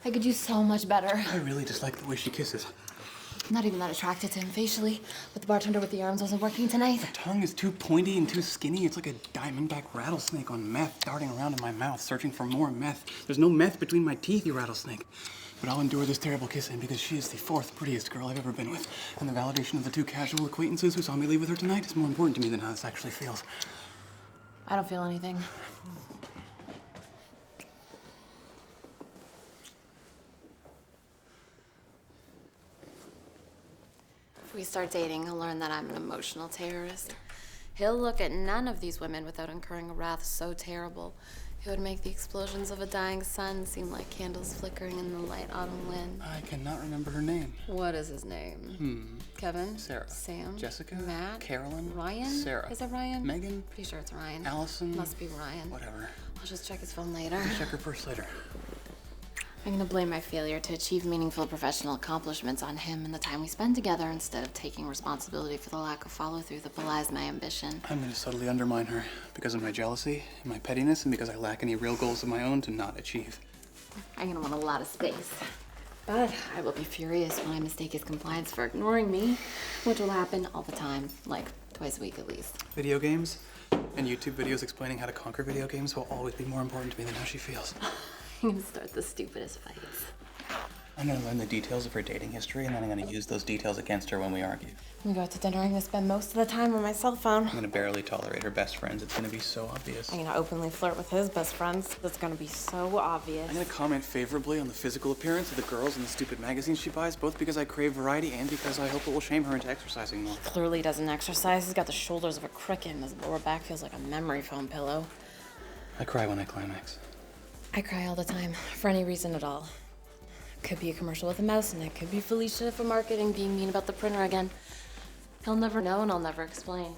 I could use so much better. I really dislike the way she kisses. I'm not even that attracted to him facially, but the bartender with the arms wasn't working tonight. Her tongue is too pointy and too skinny. It's like a diamondback rattlesnake on meth, darting around in my mouth, searching for more meth. There's no meth between my teeth, you rattlesnake. But I'll endure this terrible kissing because she is the fourth prettiest girl I've ever been with. And the validation of the two casual acquaintances who saw me leave with her tonight is more important to me than how this actually feels. I don't feel anything. If we start dating, he'll learn that I'm an emotional terrorist. He'll look at none of these women without incurring a wrath so terrible. It would make the explosions of a dying sun seem like candles flickering in the light autumn wind. I cannot remember her name. What is his name? Kevin? Sarah. Sam? Jessica? Matt? Carolyn? Ryan? Sarah. Is it Ryan? Megan? Pretty sure it's Ryan. Allison? Must be Ryan. Whatever. I'll just check his phone later. Check her purse later. I'm gonna blame my failure to achieve meaningful professional accomplishments on him and the time we spend together instead of taking responsibility for the lack of follow-through that belies my ambition. I'm gonna subtly undermine her because of my jealousy and my pettiness and because I lack any real goals of my own to not achieve. I'm gonna want a lot of space. But I will be furious when I mistake his compliance for ignoring me, which will happen all the time, like twice a week at least. Video games and YouTube videos explaining how to conquer video games will always be more important to me than how she feels. I'm gonna start the stupidest fights. I'm gonna learn the details of her dating history and then I'm gonna use those details against her when we argue. I'm gonna go out to dinner. I'm gonna spend most of the time on my cell phone. I'm gonna barely tolerate her best friends. It's gonna be so obvious. I'm gonna openly flirt with his best friends. That's gonna be so obvious. I'm gonna comment favorably on the physical appearance of the girls in the stupid magazines she buys, both because I crave variety and because I hope it will shame her into exercising more. Clearly doesn't exercise. He's got the shoulders of a cricket and his lower back feels like a memory foam pillow. I cry when I climax. I cry all the time, for any reason at all. Could be a commercial with a mouse in it. Could be Felicia for marketing being mean about the printer again. He'll never know and I'll never explain.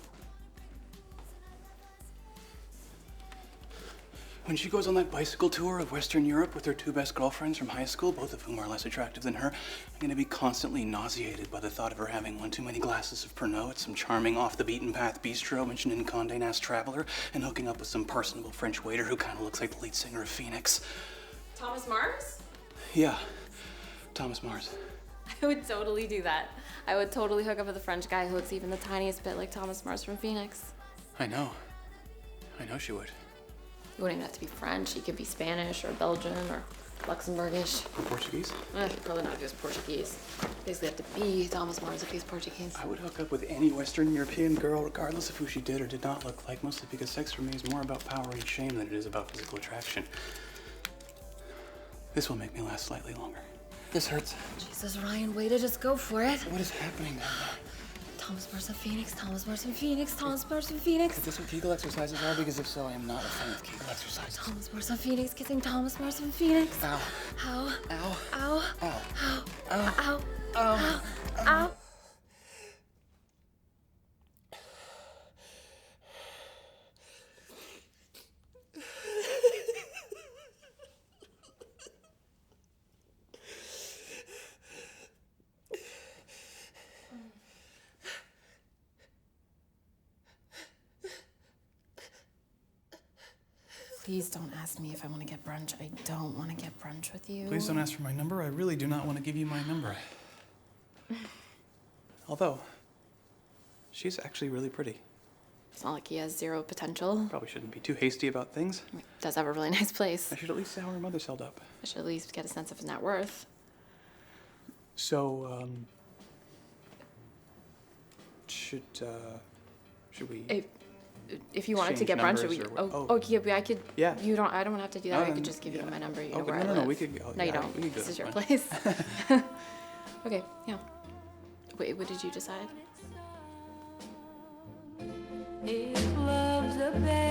When she goes on that bicycle tour of Western Europe with her two best girlfriends from high school, both of whom are less attractive than her, I'm gonna be constantly nauseated by the thought of her having one too many glasses of Pernod at some charming off-the-beaten-path bistro mentioned in Condé Nast Traveler and hooking up with some personable French waiter who kind of looks like the lead singer of Phoenix. Thomas Mars? Yeah, Thomas Mars. I would totally do that. I would totally hook up with a French guy who looks even the tiniest bit like Thomas Mars from Phoenix. I know she would. He wouldn't even have to be French. He could be Spanish or Belgian or Luxembourgish. Or Portuguese? Probably not if he was Portuguese. Basically have to be Thomas Mars if he's Portuguese. I would hook up with any Western European girl regardless of who she did or did not look like, mostly because sex for me is more about power and shame than it is about physical attraction. This will make me last slightly longer. This hurts. Jesus, Ryan, way to just go for it. What is happening down there? Thomas Mars from Phoenix, Thomas Mars from Phoenix, Thomas Mars from Phoenix. Is this what Kegel exercises are? Because if so, I am not a fan of Kegel exercises. Thomas Mars from Phoenix, kissing Thomas Mars from Phoenix. Ow. Ow. Ow. Ow. Ow. Ow. Ow. Ow. Ow. Ow. Ow. Please don't ask me if I want to get brunch. I don't want to get brunch with you. Please don't ask for my number. I really do not want to give you my number. Although, she's actually really pretty. It's not like he has zero potential. Probably shouldn't be too hasty about things. He does have a really nice place. I should at least see how her mother's held up. I should at least get a sense of his net worth. So, should we? If you wanted to Exchange get brunch, numbers we, or what? oh, yeah, but I could. Yeah. I don't have to do that. I could just give you my number. You know where I live. No, we could go. No, you Yeah, don't. we could go This is to your brunch. place. Okay, yeah. Wait, what did you decide? If love's a bad